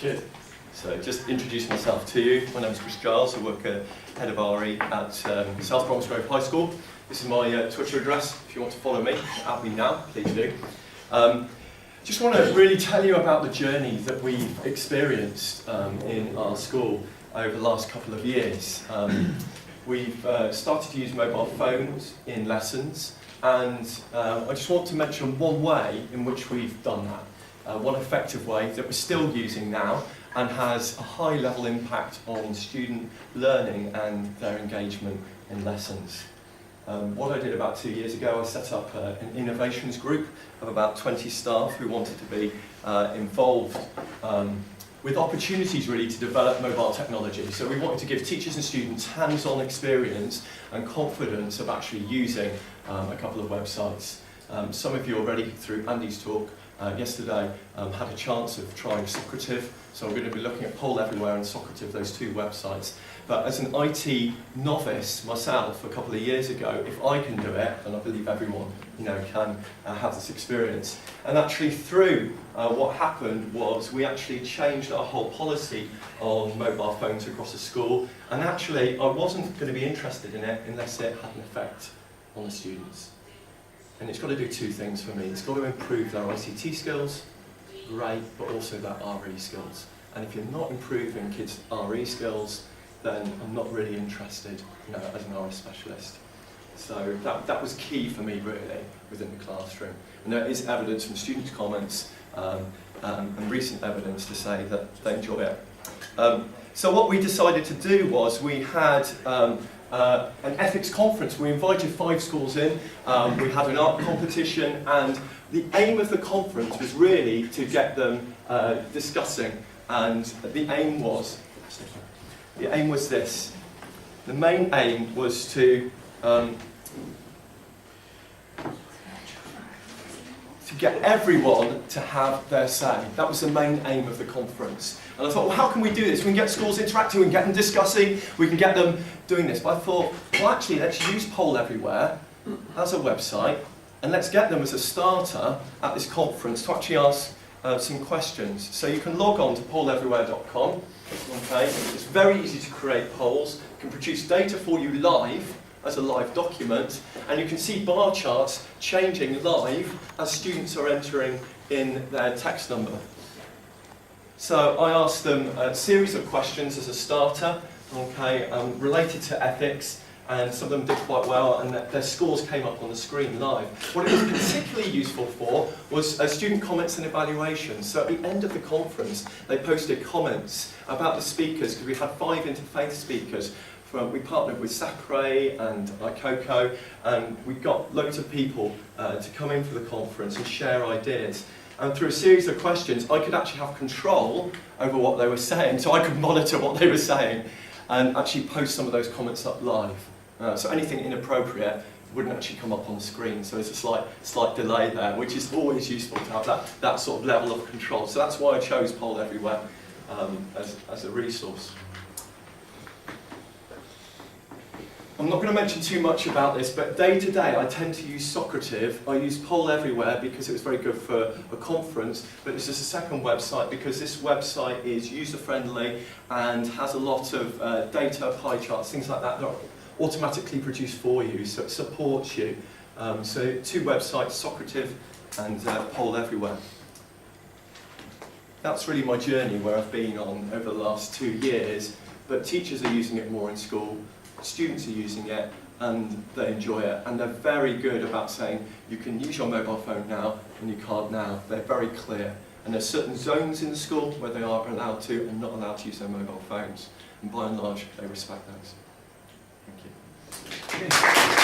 Cheers. So just introduce myself to you. My name is Giles. I work head of RE at South Bromsgrove High School. This is my Twitter address. If you want to follow me, add me now, please do. Just want to really tell you about the journey that we've experienced in our school over the last couple of years. We've started to use mobile phones in lessons, and I just want to mention one way in which we've done that. One effective way that we're still using now and has a high level impact on student learning and their engagement in lessons. What I did about 2 years ago, I set up an innovations group of about 20 staff who wanted to be involved with opportunities really to develop mobile technology. So we wanted to give teachers and students hands-on experience and confidence of actually using a couple of websites. Some of you already, through Andy's talk yesterday, had a chance of trying Socrative. So I'm going to be looking at Poll Everywhere and Socrative, those two websites. But as an IT novice myself a couple of years ago, if I can do it, and I believe everyone can have this experience. And actually through what happened was we actually changed our whole policy on mobile phones across the school. And actually I wasn't going to be interested in it unless it had an effect on the students. And it's got to do two things for me. It's got to improve their ICT skills, great, but also their RE skills. And if you're not improving kids' RE skills, then I'm not really interested as an RE specialist. So that was key for me really within the classroom. And there is evidence from students' comments and recent evidence to say that they enjoy it. So what we decided to do was we had an ethics conference. We invited 5 schools in, we had an art competition, and the aim of the conference was really to get them discussing, and the aim was this. The main aim was to get everyone to have their say. That was the main aim of the conference. And I thought, well, how can we do this? We can get schools interacting, we can get them discussing, we can get them doing this. But I thought, well, actually, let's use Poll Everywhere as a website, and let's get them as a starter at this conference to actually ask some questions. So you can log on to polleverywhere.com. Okay? It's very easy to create polls. You can produce data for you live, as a live document, and you can see bar charts changing live as students are entering in their text number. So I asked them a series of questions as a starter, okay, related to ethics, and some of them did quite well, and their scores came up on the screen live. What it was particularly useful for was student comments and evaluations. So at the end of the conference, they posted comments about the speakers, because we had 5 interfaith speakers. We partnered with Sacre and ICOCO, and we got loads of people to come in for the conference and share ideas. And through a series of questions, I could actually have control over what they were saying, so I could monitor what they were saying and actually post some of those comments up live. So anything inappropriate wouldn't actually come up on the screen, so there's a slight delay there, which is always useful to have that sort of level of control. So that's why I chose Poll Everywhere as a resource. I'm not going to mention too much about this, but day to day I tend to use Socrative. I use Poll Everywhere because it was very good for a conference, but this is a second website because this website is user-friendly and has a lot of data, pie charts, things like that are automatically produced for you, so it supports you. So 2 websites, Socrative and Poll Everywhere. That's really my journey where I've been on over the last 2 years, but teachers are using it more in school. Students are using it and they enjoy it, and they're very good about saying you can use your mobile phone now and you can't now. They're very clear, and there's certain zones in the school where they are allowed to and not allowed to use their mobile phones, and by and large they respect those. Thank you.